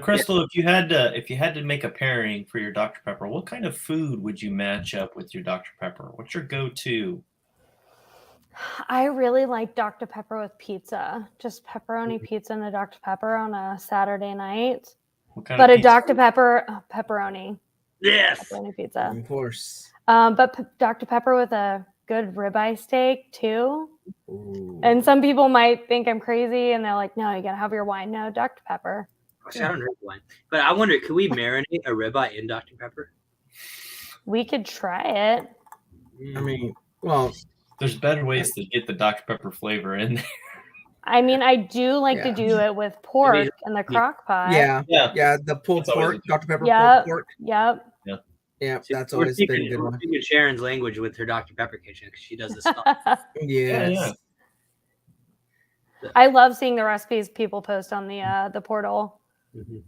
Crystal, if you had to make a pairing for your Dr. Pepper, what kind of food would you match up with your Dr. Pepper? What's your go-to? I really like Dr. Pepper with pizza. Just pepperoni pizza and a Dr. Pepper on a Saturday night. What kind of pizza? Dr. Pepper pepperoni. Yes. Pepperoni pizza. Of course. But Dr. Pepper with a good ribeye steak too. Ooh. And some people might think I'm crazy and they're like, no, you gotta have your wine. No, Dr. Pepper. I don't know wine. But I wonder, could we marinate a ribeye in Dr. Pepper? We could try it. I mean, well, There's better ways to get the Dr. Pepper flavor in there. I mean, I do like to Yeah. do it with pork in the crock pot. yeah, Yeah. the pulled That's always pork, Dr. Pepper Yep. pulled pork. Yep. Yeah, See, that's we're always been a good we're one. speaking Sharon's language with her Dr. Pepper kitchen because she does this stuff. Yes. I love seeing the recipes people post on the portal. Mhm.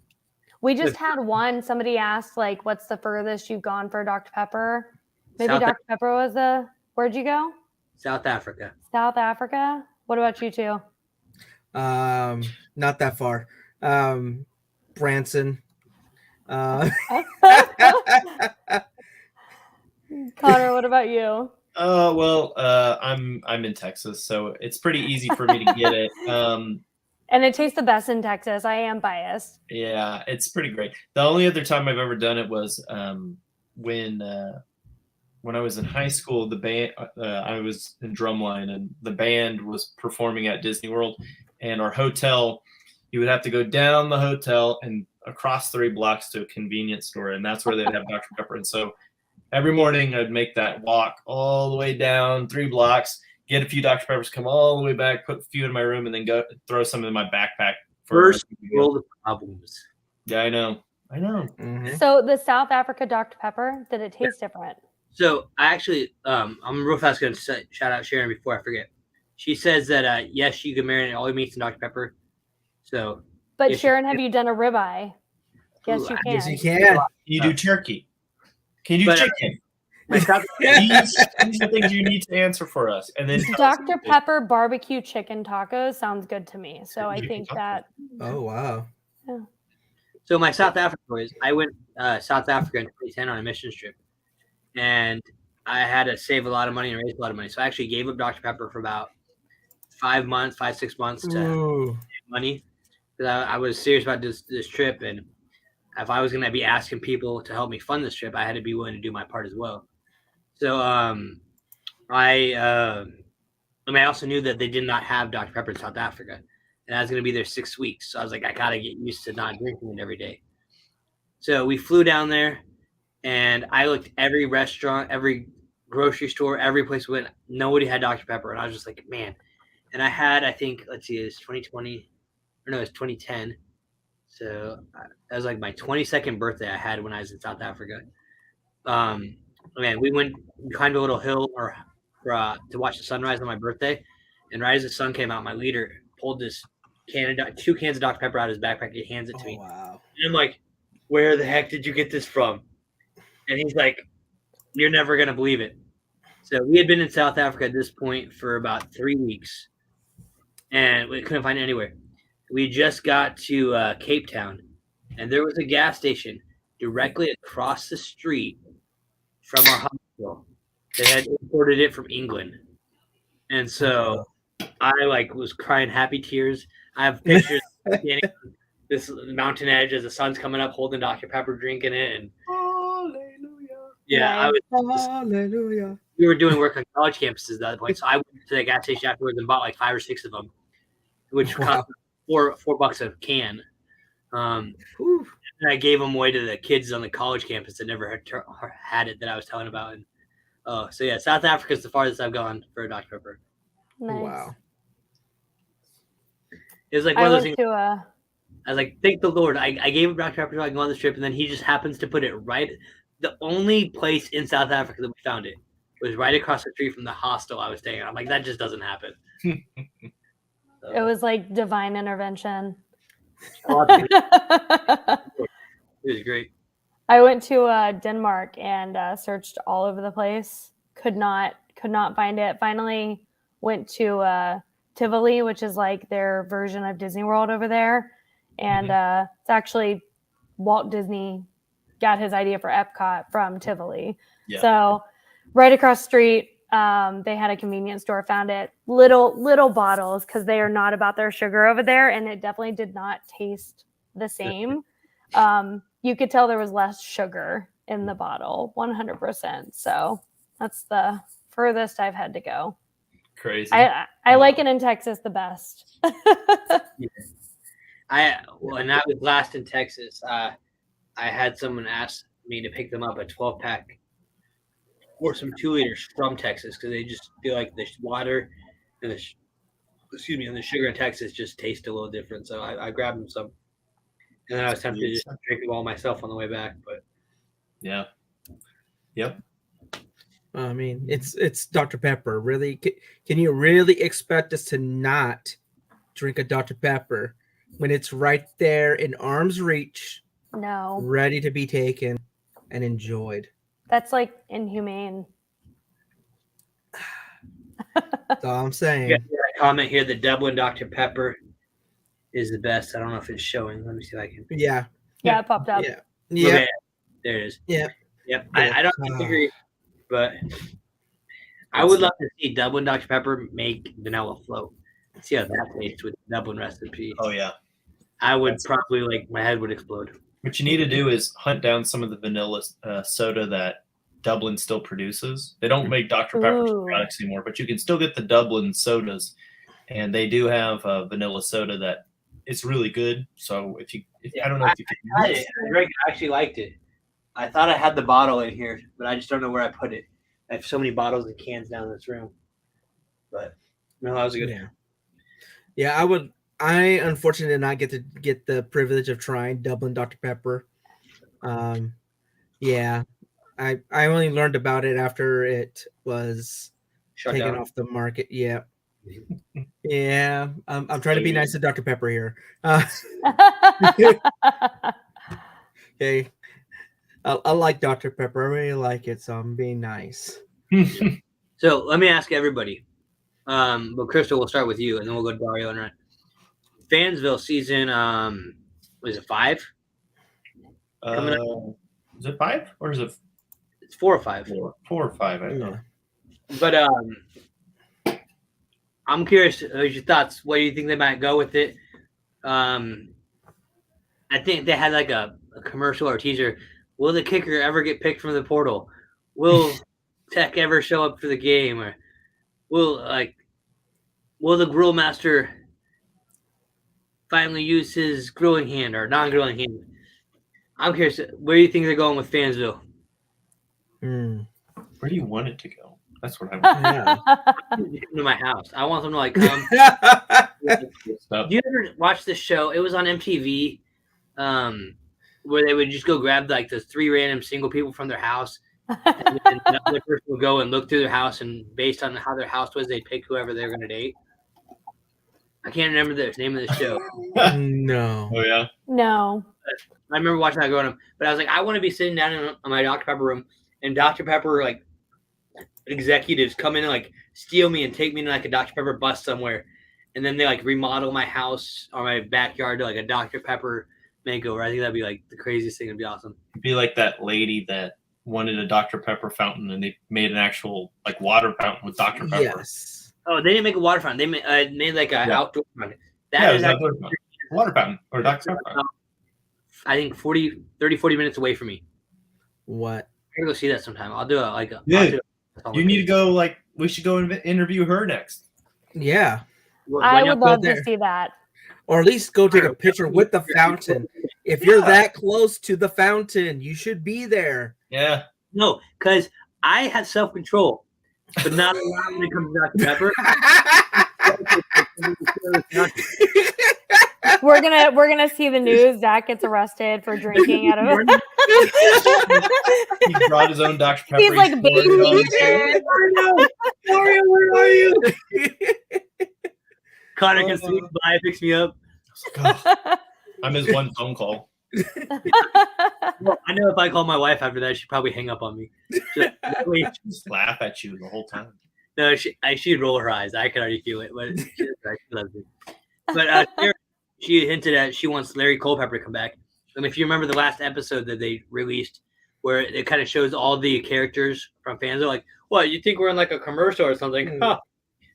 We just had one. Somebody asked, like, what's the furthest you've gone for Dr. Pepper? Maybe South Dr. Pepper was the. Where'd you go? South Africa. South Africa. What about you two? Not that far. Branson. Konnor, what about you? Well, I'm in Texas, so it's pretty easy for me to get it. And it tastes the best in Texas. I am biased. Yeah, it's pretty great. The only other time I've ever done it was when I was in high school. The band I was in drumline, and the band was performing at Disney World, and our hotel. You would have to go down the hotel and across 3 blocks to a convenience store, and that's where they'd have Dr. Pepper. And so every morning I'd make that walk all the way down 3 blocks, get a few Dr. Peppers, come all the way back, put a few in my room, and then go throw some in my backpack. First world problems. Yeah, I know. Mhm. So the South Africa Dr. Pepper, did it taste different? So I actually, I'm real fast going to shout out Sharon before I forget. She says that yes, you can marinate all your meats in Dr. Pepper. So, But yes, Sharon, have you done a ribeye? Yes, Ooh, you can. Yes, you can. You do turkey. Can you do But, chicken? my South, These are things you need to answer for us. And then tell us Dr. Pepper barbecue chicken tacos sounds good to me. So I think that. Oh wow. so my South Africa stories. I went South Africa in 2010 on a mission trip, and I had to save a lot of money and raise a lot of money. So I actually gave up Dr. Pepper for about 6 months to Ooh. save money, because I was serious about this trip, and if I was going to be asking people to help me fund this trip, I had to be willing to do my part as well. So I also knew that they did not have Dr. Pepper in South Africa, and I was going to be there 6 weeks. So I was like, I got to get used to not drinking it every day. So we flew down there, and I looked every restaurant, every grocery store, every place we went. Nobody had Dr. Pepper, and I was just like, man. And I had, I think, let's see, it was 2020, or no, it was 2010. So that was like my 22nd birthday I had when I was in South Africa. Man, we climbed a little hill to watch the sunrise on my birthday, and right as the sun came out, my leader pulled this 2 cans of Dr. Pepper out of his backpack. He hands it to me. Wow. And I'm like, where the heck did you get this from? And he's like, you're never going to believe it. So we had been in South Africa at this point for about 3 weeks, and we couldn't find it anywhere. We just got to Cape Town, and there was a gas station directly across the street from our hospital. They had imported it from England. And so I was crying happy tears. I have pictures standing on this mountain edge as the sun's coming up, holding Dr. Pepper, drinking it, and yeah, Hallelujah. we were doing work on college campuses at that point. So I went to the gas station afterwards and bought like 5 or 6 of them, which cost $4 a can. And I gave them away to the kids on the college campus that never had it that I was telling about. And so yeah, South Africa is the farthest I've gone for a Dr. Pepper. Nice. Wow. It was like one of those things. I was like, thank the Lord. I gave him Dr. Pepper so I can go on this trip, and then he just happens to put it right. The only place in South Africa that we found it was right across the street from the hostel I was staying at. I'm like, that just doesn't happen. It was like divine intervention. It was great. I went to Denmark and searched all over the place. Could not find it. Finally went to Tivoli, which is like their version of Disney World over there. And it's actually Walt Disney got his idea for Epcot from Tivoli. Yeah. So right across the street, they had a convenience store, found it, little bottles, because they are not about their sugar over there. And it definitely did not taste the same. You could tell there was less sugar in the bottle, 100%. So that's the furthest I've had to go. Crazy. I like it in Texas the best. Yeah. When I was last in Texas, I had someone ask me to pick them up a 12-pack or some 2 liters from Texas because they just feel like the water and and the sugar in Texas just taste a little different. So I grabbed them some, and then I was tempted to just drink them all myself on the way back. But yeah, yep. I mean, it's Dr. Pepper. Really, can you really expect us to not drink a Dr. Pepper when it's right there in arm's reach, No, ready to be taken and enjoyed? that's like inhumane. That's all I'm saying. yeah, a comment here: the Dublin Dr. Pepper is the best. I don't know if it's showing. Let me see if I can. Yeah. Yeah, it popped up. Yeah. Yeah. Okay, there it is. Yeah. Yep. I don't disagree, but I would love to see Dublin Dr. Pepper make vanilla float. See how that tastes with the Dublin recipe. Oh yeah. I would probably my head would explode. What you need to do is hunt down some of the vanilla soda that Dublin still produces. They don't make Dr. Pepper products anymore, but you can still get the Dublin sodas, and they do have vanilla soda that is really good. So I don't know if you can. I actually liked it. I thought I had the bottle in here, but I just don't know where I put it. I have so many bottles and cans down in this room. But no, that was a good. Yeah, I unfortunately did not get the privilege of trying Dublin Dr. Pepper. Yeah, I only learned about it after it was taken off the market. Yeah, yeah. I'm trying to be nice to Dr. Pepper here. Okay, I like Dr. Pepper. I really like it, so I'm being nice. So let me ask everybody. But Crystal, we'll start with you, and then we'll go to Dario and Ryan. Fansville season, was it 5? Is it 5 or is it? It's 4 or 5. 4 or 5. I don't know. But I'm curious. Your thoughts? Where do you think they might go with it? I think they had like a commercial or teaser. Will the kicker ever get picked from the portal? Will Tech ever show up for the game? Or will the grill master finally use his grilling hand or non-grilling hand? I'm curious. Where do you think they're going with Fansville? Where do you want it to go? That's what I want. Come to my house. I want them to come. Do you ever watch this show? It was on MTV, where they would just go grab the 3 random single people from their house, and then another person would go and look through their house, and based on how their house was, they'd pick whoever they were going to date. I can't remember the name of the show. No. Oh yeah. No. I remember watching that growing up, but I was like, I want to be sitting down in my Dr. Pepper room, and Dr. Pepper executives come in and steal me and take me to a Dr. Pepper bus somewhere, and then they remodel my house or my backyard to a Dr. Pepper makeover. I think that'd be the craziest thing. It'd be awesome. It'd be like that lady that wanted a Dr. Pepper fountain, and they made an actual water fountain with Dr. Pepper. Yes. Oh, they didn't make a water fountain. They made an outdoor fountain. That is a water fountain or Dr. Pepper. I think 30, 40 minutes away from me. What? I'm gonna go see that sometime. I'll do it. You need to go. We should go and interview her next. Yeah. I would love to see that. Or at least go take a picture with the fountain. If you're that close to the fountain, you should be there. Yeah. No, because I have self-control, but not when it comes to Dr. Pepper. We're gonna see the news. Zach gets arrested for drinking out of it. He brought his own Dr. Pepper. He's baby. Dario, where are you? Konnor can sleep by, picks me up. I'm his one phone call. Well, I know if I call my wife after that, she'd probably hang up on me. Just laugh at you the whole time. No, she'd roll her eyes. I could already feel it, but she loves me. But she hinted at she wants Larry Culpepper to come back. If you remember the last episode that they released, where it kind of shows all the characters from Fansville, what, you think we're in a commercial or something? Huh.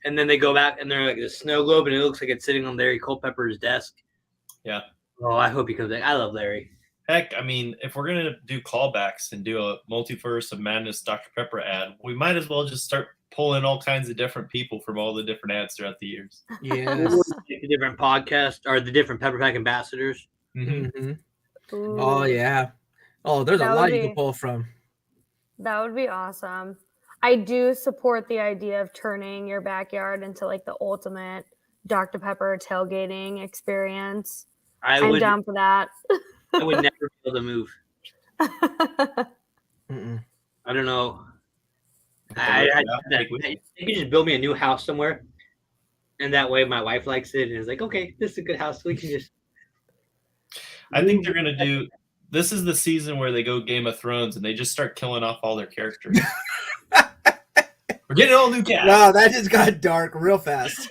And then they go back and they're the snow globe, and it looks like it's sitting on Larry Culpepper's desk. Yeah. Oh, I hope he comes back. I love Larry. Heck, if we're gonna do callbacks and do a Multiverse of Madness Dr. Pepper ad, we might as well just start pull in all kinds of different people from all the different ads throughout the years. Yes. The different podcasts or the different Pepper Pack ambassadors. Mm-hmm. Ooh, Oh yeah. Oh, there's a That would lot you be- can pull from. that would be awesome. I do support the idea of turning your backyard into like the ultimate Dr. Pepper tailgating experience. I'm down for that. I would never be able to move. Mm-mm. I don't know. I you could just build me a new house somewhere, and that way my wife likes it, and it's like, okay, this is a good house. We can just. I think they're gonna do. This is the season where they go Game of Thrones and they just start killing off all their characters. We're getting all new cast. Wow, that just got dark real fast.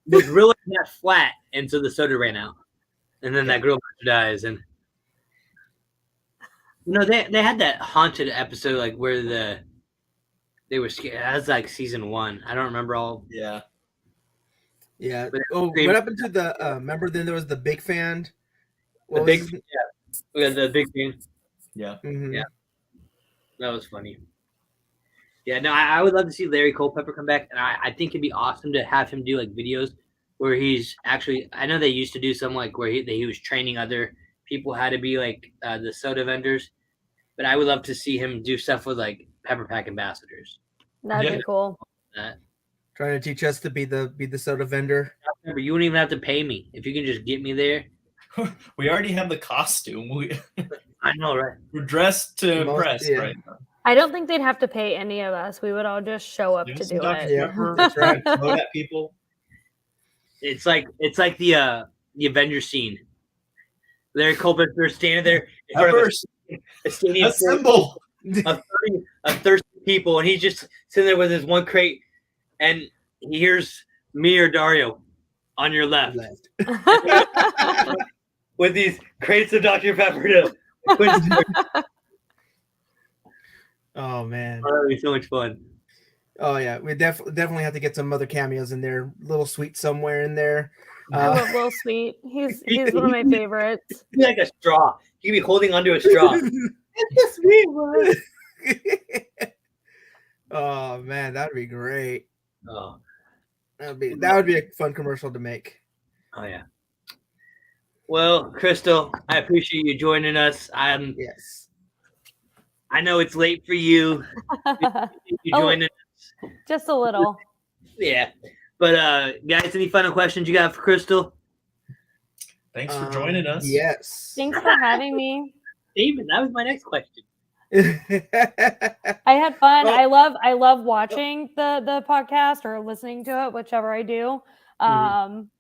The grill got flat, and so the soda ran out, and then that grill dies, and they had that haunted episode like where they were scared. That was like season 1. I don't remember all. Yeah. Yeah. But- Oh, what happened to the? Remember, then there was the big fan. The big fan. We had the big fan. Yeah. Mm-hmm. Yeah. That was funny. Yeah, no, I would love to see Larry Culpepper come back, and I think it'd be awesome to have him do like videos where he's actually. I know they used to do some like where he was training other people how to be like the soda vendors, but I would love to see him do stuff with like Pepper Pack ambassadors. That'd be cool. Trying to teach us to be the soda vendor. Remember, you wouldn't even have to pay me if you can just get me there. We already have the costume. I know, right? We're dressed to impress yeah. right now. I don't think they'd have to pay any of us. We would all just show up to do it. Yeah, that's right. Throw at people. It's like the Avengers scene. Larry Culpepper standing there in front of a stadium Assemble. of 30 people, and he's just sitting there with his one crate, and he hears me or Dario on your left with these crates of Dr. Pepper to Oh man. Oh, that'd be so much fun. Oh yeah, we definitely have to get some other cameos in there. Little Sweet somewhere in there. I love Lil Sweet. He's one of my favorites. He'd be like a straw. He'd be holding onto a straw. It's a sweet one. Oh man, that'd be great. Oh. That would be a fun commercial to make. Oh yeah. Well, Crystal, I appreciate you joining us. Yes. I know it's late for you. You joining us. Just a little. Yeah. But guys, any final questions you got for Crystal? Thanks for joining us. Yes. Thanks for having me. David, that was my next question. I had fun. I love watching the podcast or listening to it, whichever I do.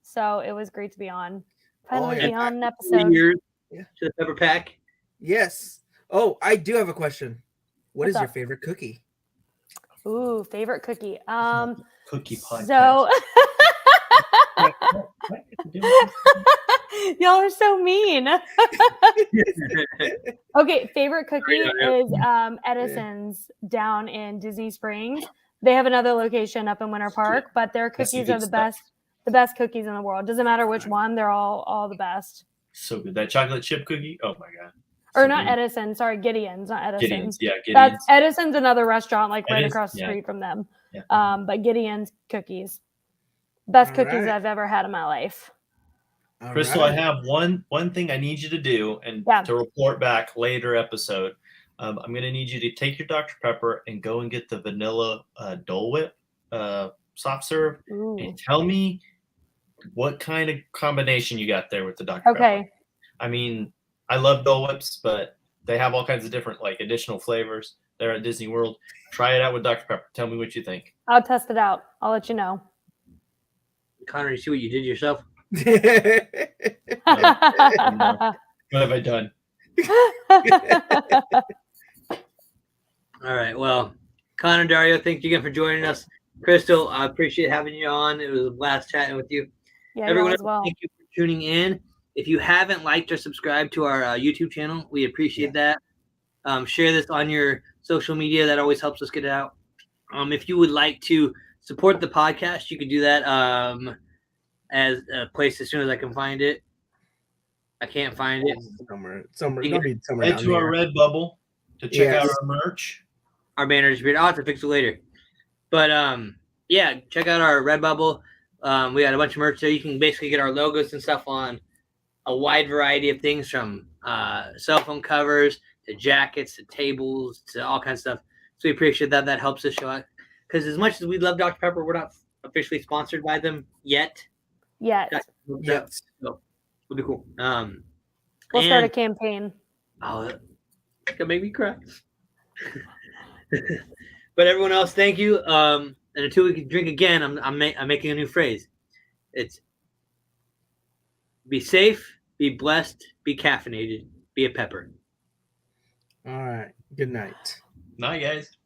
So it was great to be on. Finally be on an episode. Years to the Pepper Pack. Yes. Oh, I do have a question. What is What's your up? favorite cookie? Ooh, favorite cookie. Cookie podcast. So y'all are so mean. Okay, favorite cookie is Edison's down in Disney Springs. They have another location up in Winter Park, but their cookies are the best cookies in the world. Doesn't matter which one, they're all the best. So good. That chocolate chip cookie. Oh my god. Or So not good. Edison, sorry, Gideon's, not Edison. Gideon's. Yeah, Gideon's. That's Edison's another restaurant like right Edison, across the yeah. street from them. Yeah. But Gideon's cookies. Best All cookies right. I've ever had in my life. All Crystal, right. I have one thing I need you to do, and Yeah. to report back later episode. I'm going to need you to take your Dr. Pepper and go and get the vanilla Dole Whip soft serve, Ooh. and tell me what kind of combination you got there with the Dr. Pepper. Okay. I mean, I love Dole Whips, but they have all kinds of different like additional flavors. They're at Disney World. Try it out with Dr. Pepper. Tell me what you think. I'll test it out. I'll let you know. Connor, you see what you did yourself? What have I done? All right. Well, Connor, Dario, thank you again for joining us. Crystal, I appreciate having you on. It was a blast chatting with you. Yeah, Everyone, as well. thank you for tuning in. If you haven't liked or subscribed to our YouTube channel, we appreciate that. Share this on your social media. That always helps us get it out. If you would like to support the podcast, you can do that as a place as soon as I can find it. I can't find it. somewhere. It'll be somewhere Head down to our there. Redbubble to check out Yes. our merch. our banner disappeared. I'll have to fix it later. But yeah, check out our Redbubble. We got a bunch of merch there. You can basically get our logos and stuff on a wide variety of things, from cell phone covers to jackets to tables to all kinds of stuff. So we appreciate that. That helps us show out. Because as much as we love Dr. Pepper, we're not officially sponsored by them yet. Yet. Yes. So it'll be cool. We'll start a campaign. Oh, it's gonna make me cry. But everyone else, thank you. And until we can drink again, I'm making a new phrase. It's be safe, be blessed, be caffeinated, be a pepper. All right. Good night. Night, guys.